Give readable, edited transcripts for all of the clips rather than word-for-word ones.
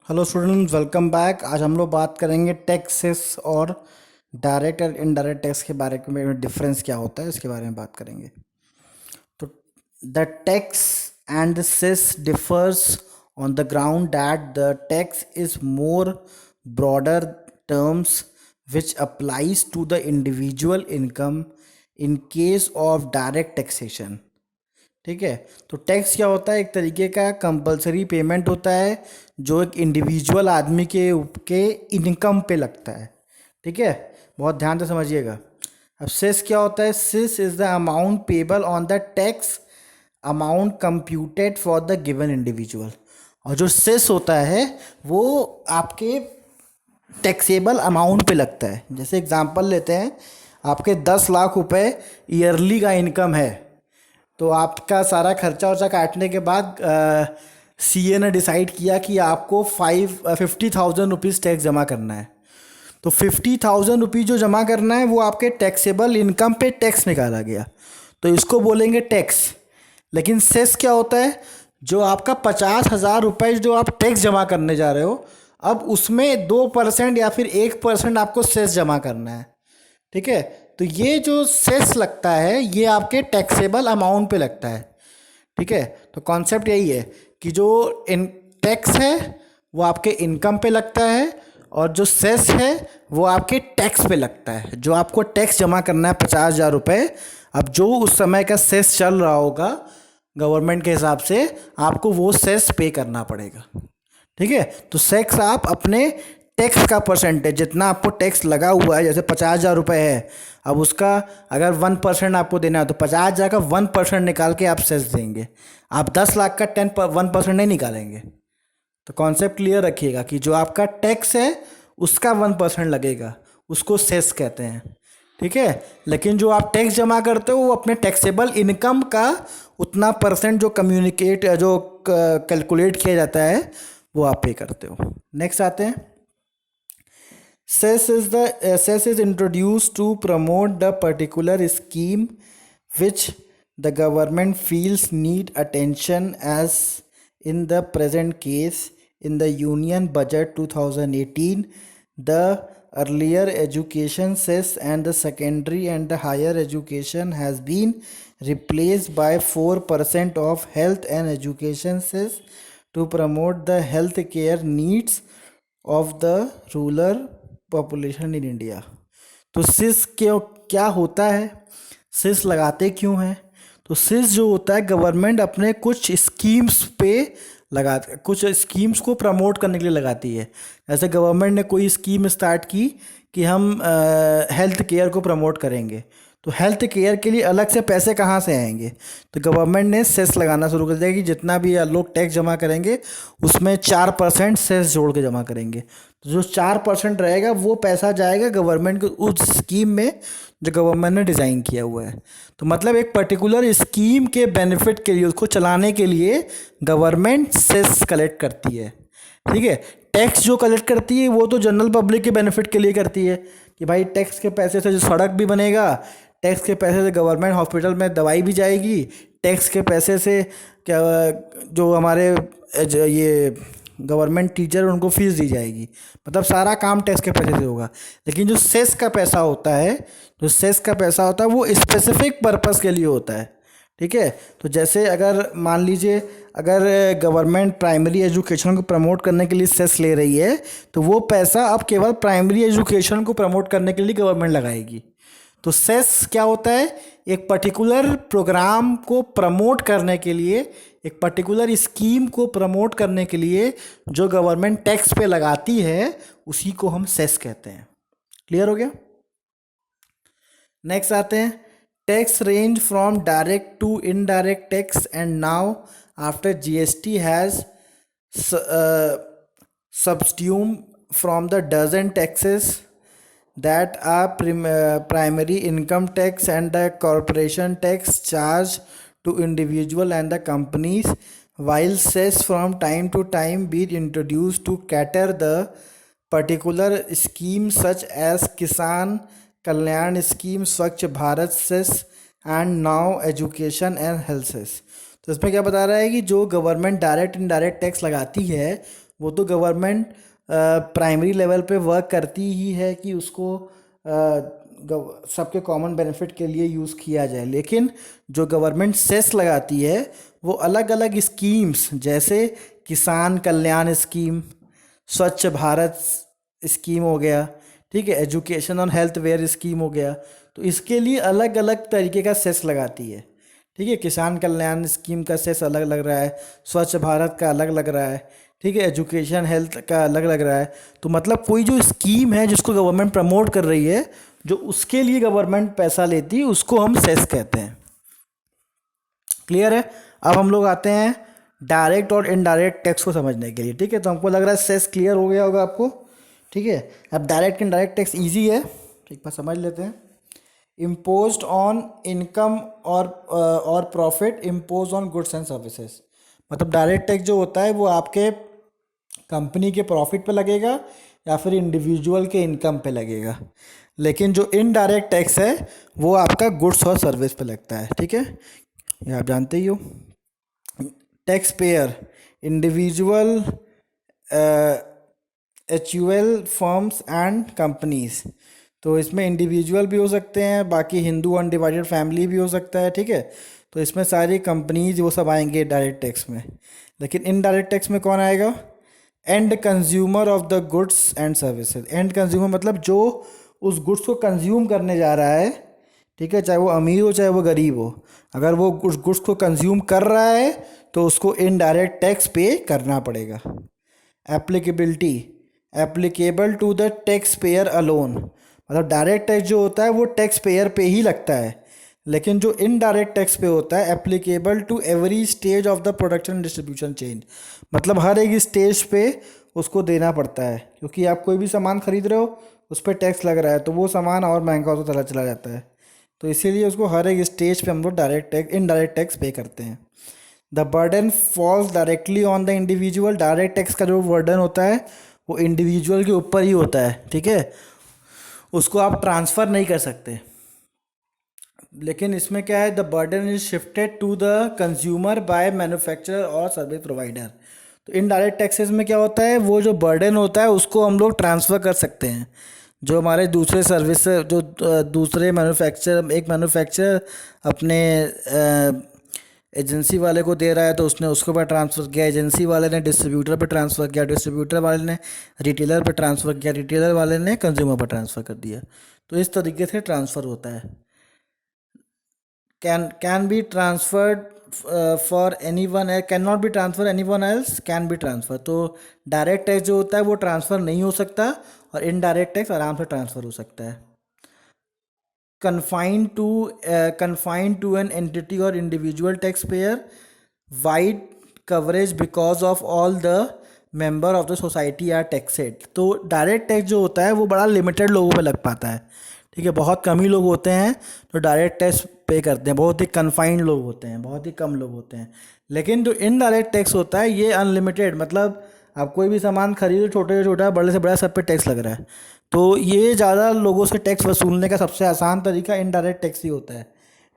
Hello students, welcome back. आज हम लोग बात करेंगे टैक्सेस और डायरेक्ट और इनडायरेक्ट टैक्स के बारे में डिफरेंस क्या होता है, इसके बारे में बात करेंगे। तो the tax and the cess differs on the ground that the tax is more broader terms which applies to the individual income in case of direct taxation. ठीक है। तो टैक्स क्या होता है? एक तरीके का कंपलसरी पेमेंट होता है जो एक इंडिविजुअल आदमी के इनकम पे लगता है। ठीक है, बहुत ध्यान से समझिएगा। अब सेस क्या होता है? Cess is the amount payable on the tax amount computed for the given individual. और जो सेस होता है वो आपके टैक्सेबल अमाउंट पे लगता है। जैसे एग्जांपल लेते हैं, आपके 10 लाख रुपए ईयरली का इनकम है, तो आपका सारा खर्चा वर्चा काटने के बाद सीए ने डिसाइड किया कि आपको 50,000 रुपीज़ टैक्स जमा करना है। तो 50,000 रुपीज़ जो जमा करना है वो आपके टैक्सेबल इनकम पे टैक्स निकाला गया, तो इसको बोलेंगे टैक्स। लेकिन सेस क्या होता है? जो आपका 50,000 रुपये जो आप टैक्स जमा करने जा रहे हो, अब उसमें 2% या फिर 1% आपको सेस जमा करना है। ठीक है, तो ये जो सेस लगता है ये आपके टैक्सेबल अमाउंट पे लगता है। ठीक है, तो कॉन्सेप्ट यही है कि जो इन टैक्स है वो आपके इनकम पे लगता है, और जो सेस है वो आपके टैक्स पे लगता है। जो आपको टैक्स जमा करना है 50,000 रुपये, अब जो उस समय का सेस चल रहा होगा गवर्नमेंट के हिसाब से, आपको वो सेस पे करना पड़ेगा। ठीक है, तो सेक्स आप अपने टैक्स का परसेंटेज, जितना आपको टैक्स लगा हुआ है, जैसे 50,000 रुपये है, अब उसका अगर 1% आपको देना है तो 50,000 का 1% निकाल के आप सेस देंगे। आप 10 लाख का 1% नहीं निकालेंगे। तो कॉन्सेप्ट क्लियर रखिएगा कि जो आपका टैक्स है उसका 1% लगेगा, उसको सेस कहते हैं। ठीक है, लेकिन जो आप टैक्स जमा करते हो वो अपने टैक्सेबल इनकम का उतना परसेंट जो कैलकुलेट किया जाता है वो आप पे करते हो। नेक्स्ट आते हैं। Cess is introduced to promote the particular scheme which the government feels need attention, as in the present case in the Union Budget 2018. The earlier education cess and the secondary and the higher education has been replaced by 4% of health and education cess to promote the health care needs of the rural population in India. तो सिस क्यों क्या होता है? सिस लगाते क्यों हैं? तो सिस जो होता है, गवर्नमेंट अपने कुछ स्कीम्स पे कुछ स्कीम्स को प्रमोट करने के लिए लगाती है। जैसे गवर्नमेंट ने कोई स्कीम स्टार्ट की कि हम हेल्थ केयर को प्रमोट करेंगे, तो हेल्थ केयर के लिए अलग से पैसे कहाँ से आएंगे? तो गवर्नमेंट ने सेस लगाना शुरू कर दिया कि जितना भी लोग टैक्स जमा करेंगे उसमें 4% सेस जोड़ के जमा करेंगे। तो जो 4% रहेगा वो पैसा जाएगा गवर्नमेंट के उस स्कीम में जो गवर्नमेंट ने डिज़ाइन किया हुआ है। तो मतलब एक पर्टिकुलर स्कीम के बेनिफिट के लिए, उसको चलाने के लिए गवर्नमेंट सेस कलेक्ट करती है। ठीक है, टैक्स जो कलेक्ट करती है वो तो जनरल पब्लिक के बेनिफिट के लिए करती है कि भाई टैक्स के पैसे से जो सड़क भी बनेगा, टैक्स के पैसे से गवर्नमेंट हॉस्पिटल में दवाई भी जाएगी, टैक्स के पैसे से क्या जो हमारे ये गवर्नमेंट टीचर उनको फीस दी जाएगी। मतलब सारा काम टैक्स के पैसे से होगा। लेकिन जो सेस का पैसा होता है, जो सेस का पैसा होता है वो स्पेसिफिक पर्पस के लिए होता है। ठीक है, तो जैसे अगर मान लीजिए अगर गवर्नमेंट प्राइमरी एजुकेशन को प्रमोट करने के लिए सेस ले रही है, तो वो पैसा अब केवल प्राइमरी एजुकेशन को प्रमोट करने के लिए गवर्नमेंट लगाएगी। तो सेस क्या होता है? एक पर्टिकुलर प्रोग्राम को प्रमोट करने के लिए, एक पर्टिकुलर स्कीम को प्रमोट करने के लिए जो गवर्नमेंट टैक्स पे लगाती है उसी को हम सेस कहते हैं। क्लियर हो गया? नेक्स्ट आते हैं। Tax range from direct to indirect tax, and now after GST has subsumed from the dozen taxes that are primary income tax and the corporation tax charged to individual and the companies, while cess from time to time be introduced to cater the particular schemes such as Kisan Kalyan Scheme, Swachh Bharat cess, and now education and health cess। तो इसमें क्या बता रहा है कि जो government direct indirect tax लगाती है वो तो गवर्नमेंट प्राइमरी लेवल पे वर्क करती ही है कि उसको सबके कॉमन बेनिफिट के लिए यूज़ किया जाए, लेकिन जो गवर्नमेंट सेस लगाती है वो अलग अलग स्कीम्स, जैसे किसान कल्याण स्कीम, स्वच्छ भारत स्कीम हो गया, ठीक है, एजुकेशन और हेल्थ वेयर स्कीम हो गया, तो इसके लिए अलग अलग तरीके का सेस लगाती है। ठीक है, किसान कल्याण स्कीम का सेस अलग लग रहा है, स्वच्छ भारत का अलग लग रहा है, ठीक है, एजुकेशन हेल्थ का अलग लग रहा है। तो मतलब कोई जो स्कीम है जिसको गवर्नमेंट प्रमोट कर रही है, जो उसके लिए गवर्नमेंट पैसा लेती है, उसको हम सेस कहते हैं। क्लियर है? अब हम लोग आते हैं डायरेक्ट और इनडायरेक्ट टैक्स को समझने के लिए। ठीक है, तो हमको लग रहा है सेस क्लियर हो गया होगा आपको। ठीक है, अब डायरेक्ट इनडायरेक्ट टैक्स इजी है, एक बार समझ लेते हैं। इम्पोज्ड ऑन इनकम और profit impose on goods and services. मतलब डायरेक्ट टैक्स जो होता है वो आपके कंपनी के प्रॉफिट पे लगेगा या फिर इंडिविजुअल के इनकम पे लगेगा, लेकिन जो इनडायरेक्ट टैक्स है वो आपका गुड्स और सर्विस पे लगता है। ठीक है, ये आप जानते ही हो। Tax payer individual, HUL firms and companies. तो इसमें इंडिविजुअल भी हो सकते हैं, बाकी हिंदू अनडिवाइडेड फैमिली भी हो सकता है। ठीक है, तो इसमें सारी कंपनीज वो सब आएंगे डायरेक्ट टैक्स में। लेकिन इनडायरेक्ट टैक्स में कौन आएगा? And consumer of the goods and services. And consumer मतलब जो उस गुड्स को कंज्यूम करने जा रहा है, ठीक है, चाहे वो अमीर हो चाहे वो गरीब हो, अगर वो उस गुड्स को कंज्यूम कर रहा है तो उसको इनडायरेक्ट टैक्स पे करना पड़ेगा। Applicability applicable to the tax payer alone. मतलब डायरेक्ट टैक्स जो होता है वो टैक्स पेयर पे ही लगता है, लेकिन जो इनडायरेक्ट टैक्स पे होता है applicable to every stage of the production and distribution chain. मतलब हर एक स्टेज पे उसको देना पड़ता है, क्योंकि आप कोई भी सामान खरीद रहे हो उस पर टैक्स लग रहा है तो वो सामान और महंगा होता चला चला जाता है। तो इसीलिए उसको हर एक स्टेज पे हम लोग डायरेक्ट टैक्स इनडायरेक्ट टैक्स पे करते हैं। The burden false directly on the individual. Direct tax का जो बर्डन होता है वो इंडिविजुअल के ऊपर ही होता है। ठीक है, उसको आप ट्रांसफ़र नहीं कर सकते। लेकिन इसमें क्या है, the burden is shifted to the consumer by manufacturer और सर्विस प्रोवाइडर। तो इनडायरेक्ट टैक्सेस में क्या होता है, वो जो बर्डन होता है उसको हम लोग ट्रांसफ़र कर सकते हैं। जो हमारे दूसरे सर्विस जो दूसरे मैन्युफैक्चर, एक मैन्युफैक्चर अपने एजेंसी वाले को दे रहा है तो उसने उसके ऊपर ट्रांसफ़र किया, एजेंसी वाले ने डिस्ट्रीब्यूटर पे ट्रांसफ़र किया, डिस्ट्रीब्यूटर वाले ने रिटेलर पे ट्रांसफ़र किया, रिटेलर वाले ने कंज्यूमर पर ट्रांसफ़र कर दिया। तो इस तरीके से ट्रांसफ़र होता है। Can be transferred for any one, can not be transfer any one else can be transfer. तो डायरेक्ट टैक्स जो होता है वो ट्रांसफ़र नहीं हो सकता और इनडायरेक्ट टैक्स आराम से ट्रांसफ़र हो सकता है। confined to an entity or individual taxpayer, wide coverage because of all the member of the society are taxed। तो डायरेक्ट टैक्स जो होता है वो बड़ा लिमिटेड लोगों पे लग पाता है। ठीक है, बहुत कम ही लोग होते हैं जो डायरेक्ट टैक्स पे करते हैं, बहुत ही कन्फाइंड लोग होते हैं, बहुत ही कम लोग होते हैं। लेकिन जो इनडायरेक्ट टैक्स होता है ये अनलिमिटेड, मतलब आप कोई भी सामान खरीदो, छोटे से छोटा बड़े से बड़ा सब पे टैक्स लग रहा है। तो ये ज़्यादा लोगों से टैक्स वसूलने का सबसे आसान तरीका इनडायरेक्ट टैक्स ही होता है।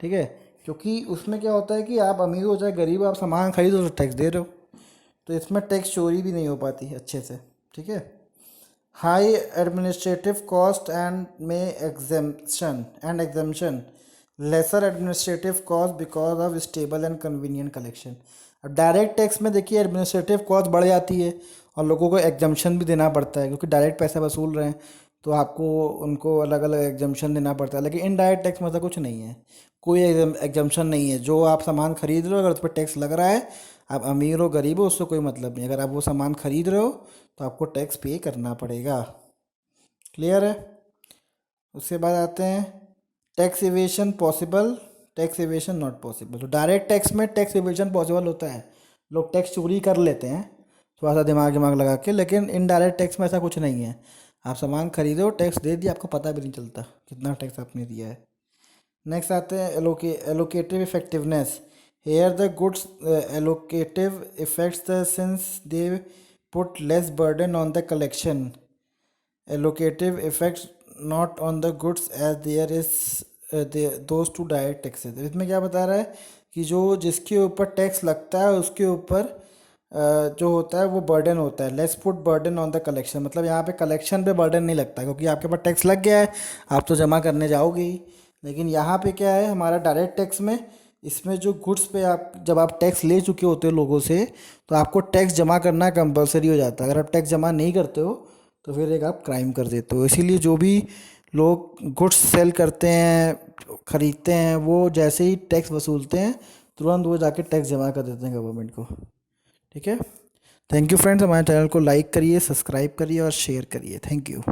ठीक है, क्योंकि उसमें क्या होता है कि आप अमीर हो चाहे गरीब हो, आप सामान खरीदो तो टैक्स दे रहे हो, तो इसमें टैक्स चोरी भी नहीं हो पाती अच्छे से। ठीक है, high administrative cost and exemption, lesser administrative cost because of stable and convenient collection. अब डायरेक्ट टैक्स में देखिए एडमिनिस्ट्रेटिव कॉस्ट बढ़ जाती है और लोगों को एग्जम्पशन भी देना पड़ता है, क्योंकि डायरेक्ट पैसा वसूल रहे हैं तो आपको उनको अलग अलग एग्जम्पशन देना पड़ता है। लेकिन इनडायरेक्ट टैक्स में ऐसा कुछ नहीं है, कोई एग्जम्पशन नहीं है। जो आप सामान खरीद रहे हो अगर उस पर टैक्स लग रहा है, आप अमीर हो गरीब हो उससे कोई मतलब नहीं, अगर आप वो सामान खरीद रहे हो तो आपको टैक्स पे करना पड़ेगा। क्लियर है? उसके बाद आते हैं tax evasion possible, tax evasion not possible. तो डायरेक्ट टैक्स में टैक्स इवेशन पॉसिबल होता है, लोग टैक्स चोरी कर लेते हैं थोड़ा सा दिमाग दिमाग लगा के, लेकिन इनडायरेक्ट टैक्स में ऐसा कुछ नहीं है। आप सामान खरीदो, टैक्स दे दिया, आपको पता भी नहीं चलता कितना टैक्स आपने दिया है। नेक्स्ट आते हैं allocative effectiveness. Here the goods allocative effects the since they put less burden on the collection, allocative effects not on the goods as there is those to direct taxes. इसमें क्या बता रहा है कि जो जिसके ऊपर टैक्स लगता है उसके ऊपर जो होता है वो बर्डन होता है, let's put burden on the collection, मतलब यहाँ पे कलेक्शन पे बर्डन नहीं लगता क्योंकि आपके पास टैक्स लग गया है, आप तो जमा करने जाओगे ही। लेकिन यहाँ पे क्या है हमारा डायरेक्ट टैक्स में, इसमें जो गुड्स पे आप जब आप टैक्स ले चुके होते हो लोगों से, तो आपको टैक्स जमा करना कंपलसरी हो जाता है। अगर आप टैक्स जमा नहीं करते हो तो फिर एक आप क्राइम कर देते हो। इसीलिए जो भी लोग गुड्स सेल करते हैं, खरीदते हैं, वो जैसे ही टैक्स वसूलते हैं तुरंत वो जाके टैक्स जमा कर देते हैं गवर्नमेंट को। ठीक है। थैंक यू फ्रेंड्स, हमारे चैनल को लाइक करिए, सब्सक्राइब करिए और शेयर करिए। Thank you.